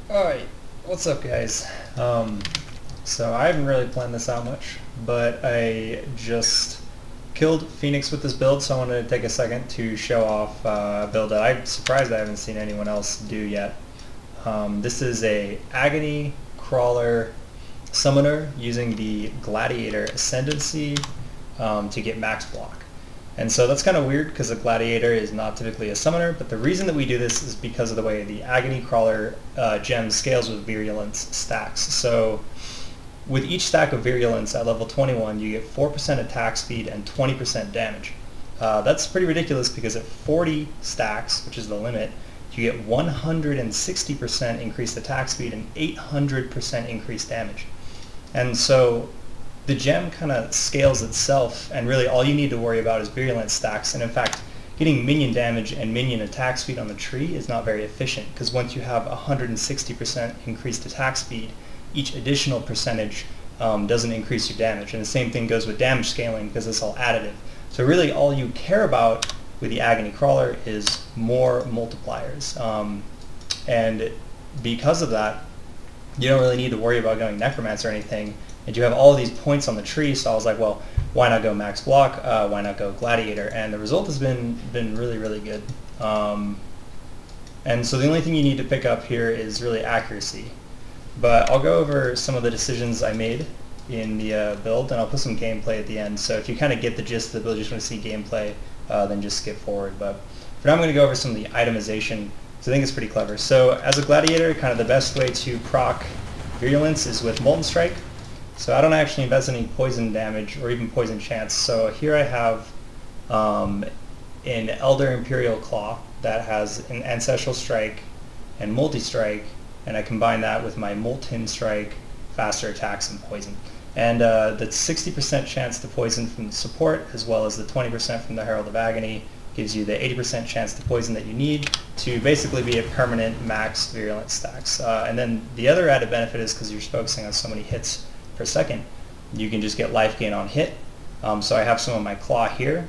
Alright, what's up guys? So I haven't really planned this out much, but I just killed Phoenix with this build, so I wanted to take a second to show off a build that I'm surprised I haven't seen anyone else do yet. This is a Agony Crawler Summoner using the Gladiator Ascendancy to get max block. And so that's kind of weird because a Gladiator is not typically a summoner, but the reason that we do this is because of the way the Agony Crawler gem scales with Virulence stacks. So with each stack of Virulence at level 21, you get 4% attack speed and 20% damage. That's pretty ridiculous because at 40 stacks, which is the limit, you get 160% increased attack speed and 800% increased damage. And so the gem kind of scales itself, and really all you need to worry about is Virulence stacks. And in fact, getting minion damage and minion attack speed on the tree is not very efficient, because once you have 160% increased attack speed, each additional percentage doesn't increase your damage. And the same thing goes with damage scaling, because it's all additive. So really all you care about with the Agony Crawler is more multipliers. And because of that, you don't really need to worry about going Necromancer or anything. And you have all of these points on the tree, so I was like, well, why not go max block? Why not go Gladiator? And the result has been really, really good. And so the only thing you need to pick up here is really accuracy. But I'll go over some of the decisions I made in the build, and I'll put some gameplay at the end. So if you kind of get the gist of the build, you just want to see gameplay, then just skip forward. But for now I'm going to go over some of the itemization, so I think it's pretty clever. So as a Gladiator, kind of the best way to proc Virulence is with Molten Strike. So I don't actually invest any poison damage or even poison chance. So here I have an Elder Imperial Claw that has an Ancestral Strike and Multi-Strike, and I combine that with my Molten Strike, faster attacks, and poison. And the 60% chance to poison from the support, as well as the 20% from the Herald of Agony, gives you the 80% chance to poison that you need to basically be a permanent max Virulence stacks. And then the other added benefit is because you're focusing on so many hits per second, you can just get life gain on hit. So I have some of my claw here,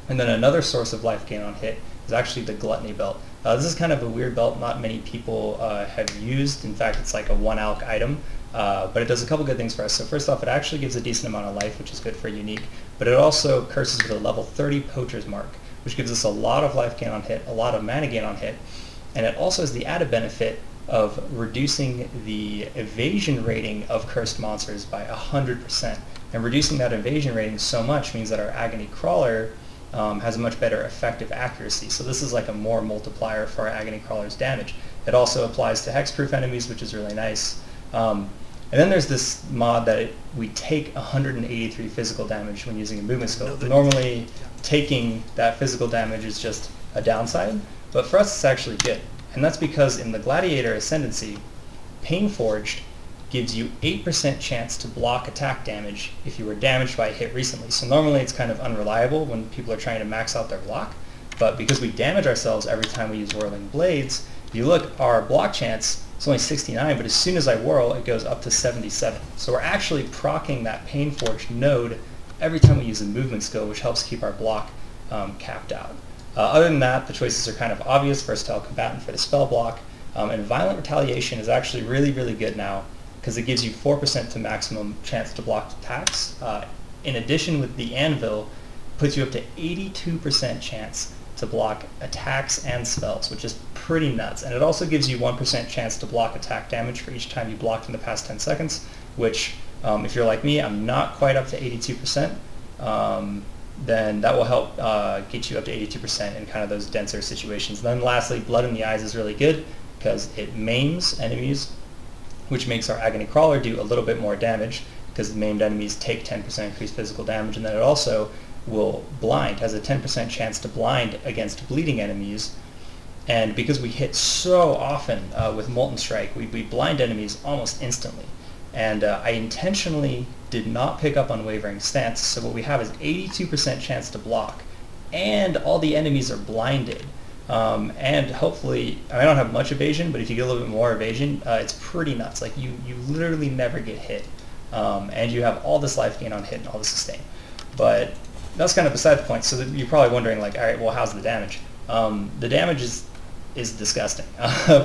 and then another source of life gain on hit is actually the Gluttony Belt. This is kind of a weird belt not many people have used. In fact, it's like a 1-alch item, but it does a couple good things for us. So first off, it actually gives a decent amount of life, which is good for unique, but it also curses with a level 30 Poacher's Mark, which gives us a lot of life gain on hit, a lot of mana gain on hit, and it also has the added benefit of reducing the evasion rating of cursed monsters by 100%. And reducing that evasion rating so much means that our Agony Crawler has a much better effective accuracy. So this is like a more multiplier for our Agony Crawler's damage. It also applies to hexproof enemies, which is really nice. And then there's this mod that we take 183 physical damage when using a movement skill. Normally taking that physical damage is just a downside, but for us it's actually good. And that's because in the Gladiator Ascendancy, Painforged gives you 8% chance to block attack damage if you were damaged by a hit recently. So normally it's kind of unreliable when people are trying to max out their block, but because we damage ourselves every time we use Whirling Blades, if you look, our block chance is only 69, but as soon as I whirl, it goes up to 77. So we're actually proccing that Painforged node every time we use a movement skill, which helps keep our block capped out. Other than that, the choices are kind of obvious. Versatile Combatant for the spell block, and Violent Retaliation is actually really, really good now because it gives you 4% to maximum chance to block attacks. In addition, with the Anvil, puts you up to 82% chance to block attacks and spells, which is pretty nuts. And it also gives you 1% chance to block attack damage for each time you blocked in the past 10 seconds, which, if you're like me, I'm not quite up to 82%. Then that will help get you up to 82% in kind of those denser situations. Then lastly, Blood in the Eyes is really good because it maims enemies, which makes our Agony Crawler do a little bit more damage because the maimed enemies take 10% increased physical damage, and then it also will blind, has a 10% chance to blind against bleeding enemies. And because we hit so often with Molten Strike, we blind enemies almost instantly. And I intentionally did not pick up Unwavering Stance, so what we have is 82% chance to block, and all the enemies are blinded. And hopefully, I don't have much evasion, but if you get a little bit more evasion, it's pretty nuts. Like you literally never get hit, and you have all this life gain on hit and all this sustain. But that's kind of beside the point. So you're probably wondering, like, all right, well, how's the damage? The damage is is disgusting.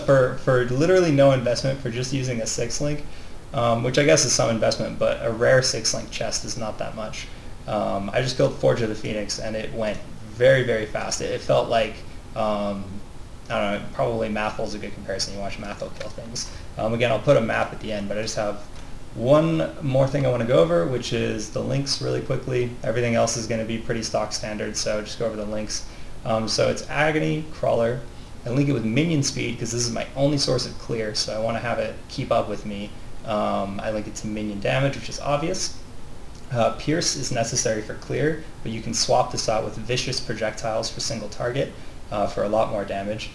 For literally no investment, for just using a 6-link, which I guess is some investment, but a rare 6-link chest is not that much. I just killed Forge of the Phoenix, and it went very, very fast. It felt like, I don't know, probably Mathel is a good comparison. You watch Mathel kill things. Again, I'll put a map at the end, but I just have one more thing I want to go over, which is the links really quickly. Everything else is going to be pretty stock standard, so just go over the links. So it's Agony, Crawler. I link it with minion speed because this is my only source of clear, so I want to have it keep up with me. I link it to minion damage, which is obvious. Pierce is necessary for clear, but you can swap this out with vicious projectiles for single target for a lot more damage.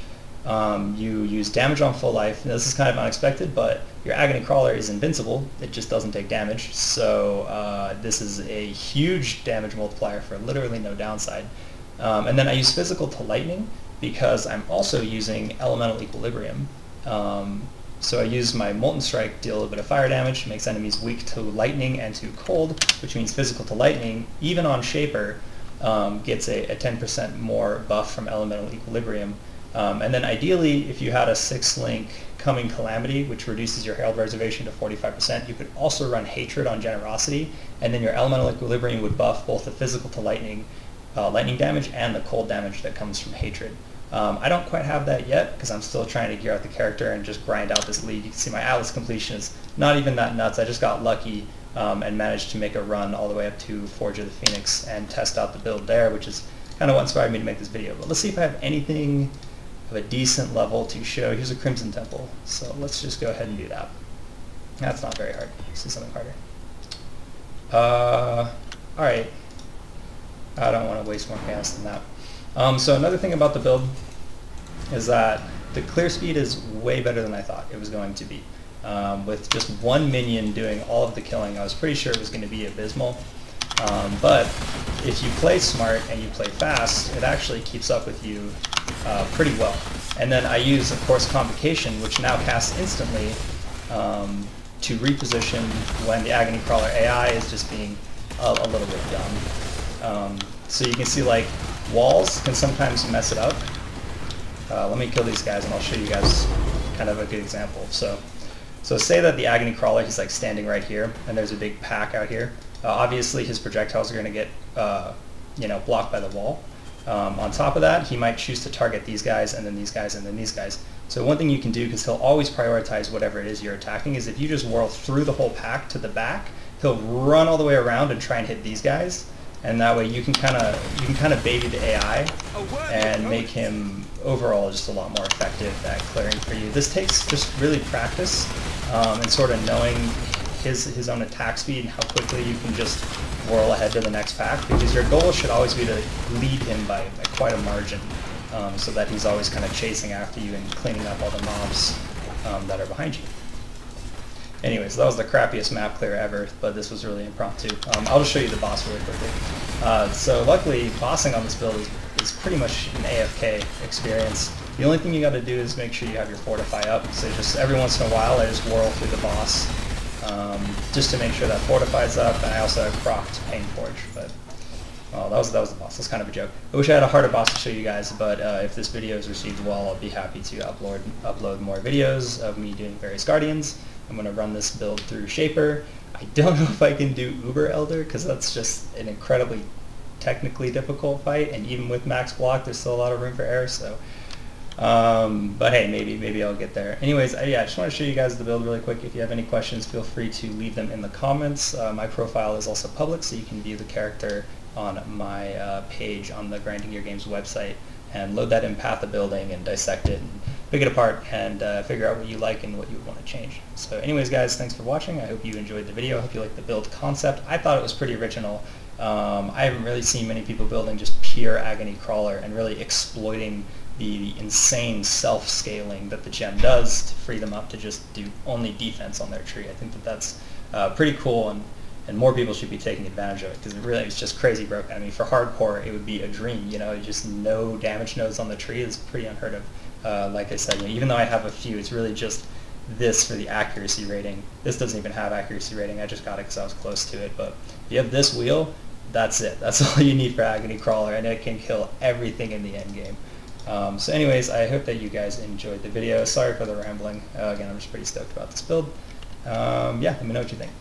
You use damage on full life. Now, this is kind of unexpected, but your Agony Crawler is invincible. It just doesn't take damage, so this is a huge damage multiplier for literally no downside. And then I use Physical to Lightning because I'm also using Elemental Equilibrium. So I use my Molten Strike, deal a little bit of fire damage, makes enemies weak to lightning and to cold, which means Physical to Lightning, even on Shaper, gets a 10% more buff from Elemental Equilibrium. And then ideally, if you had a 6-link Coming Calamity, which reduces your Herald Reservation to 45%, you could also run Hatred on Generosity, and then your Elemental Equilibrium would buff both the Physical to Lightning damage and the cold damage that comes from Hatred. I don't quite have that yet because I'm still trying to gear out the character and just grind out this league. You can see my Atlas completion is not even that nuts. I just got lucky and managed to make a run all the way up to Forge of the Phoenix and test out the build there, which is kind of what inspired me to make this video. But let's see if I have anything of a decent level to show. Here's a Crimson Temple, so let's just go ahead and do that. That's not very hard. Let's do something harder. Alright. I don't want to waste more chaos than that. So another thing about the build is that the clear speed is way better than I thought it was going to be. With just one minion doing all of the killing, I was pretty sure it was going to be abysmal. But if you play smart and you play fast, it actually keeps up with you pretty well. And then I use, of course, Convocation, which now casts instantly to reposition when the Agony Crawler AI is just being a little bit dumb. So you can see, like, walls can sometimes mess it up. Let me kill these guys and I'll show you guys kind of a good example. So say that the Agony Crawler, he's like standing right here and there's a big pack out here. Obviously his projectiles are going to get blocked by the wall. On top of that, he might choose to target these guys and then these guys and then these guys. So one thing you can do, because he'll always prioritize whatever it is you're attacking, is if you just whirl through the whole pack to the back, he'll run all the way around and try and hit these guys. And that way you can kind of baby the AI and make him overall just a lot more effective at clearing for you. This takes just really practice and sort of knowing his own attack speed and how quickly you can just whirl ahead to the next pack, because your goal should always be to lead him by quite a margin, so that he's always kind of chasing after you and cleaning up all the mobs that are behind you. Anyways, that was the crappiest map clear ever, but this was really impromptu. I'll just show you the boss really quickly. So luckily, bossing on this build is pretty much an AFK experience. The only thing you got to do is make sure you have your Fortify up. So just every once in a while, I just whirl through the boss just to make sure that Fortify's up, and I also have procced Pain Forge. But well, that was the boss. That's kind of a joke. I wish I had a harder boss to show you guys, but if this video is received well, I'll be happy to upload more videos of me doing various Guardians. I'm going to run this build through Shaper. I don't know if I can do Uber Elder, because that's just an incredibly technically difficult fight, and even with max block, there's still a lot of room for error, so... but hey, maybe I'll get there. Anyways, yeah, I just want to show you guys the build really quick. If you have any questions, feel free to leave them in the comments. My profile is also public, so you can view the character on my page on the Grinding Your Games website, and load that in Path of Building and dissect it and pick it apart and figure out what you like and what you would want to change. So anyways, guys, thanks for watching. I hope you enjoyed the video. I hope you liked the build concept. I thought it was pretty original. I haven't really seen many people building just pure Agony Crawler and really exploiting the insane self-scaling that the gem does to free them up to just do only defense on their tree. I think that that's pretty cool, and more people should be taking advantage of it, because it really is just crazy broken. I mean, for hardcore, it would be a dream, you know, just no damage nodes on the tree is pretty unheard of. Like I said, you know, even though I have a few, it's really just this for the accuracy rating. This doesn't even have accuracy rating. I just got it because I was close to it. But if you have this wheel, that's it. That's all you need for Agony Crawler, and it can kill everything in the end game. So anyways, I hope that you guys enjoyed the video. Sorry for the rambling. Again, I'm just pretty stoked about this build. Yeah, let me know what you think.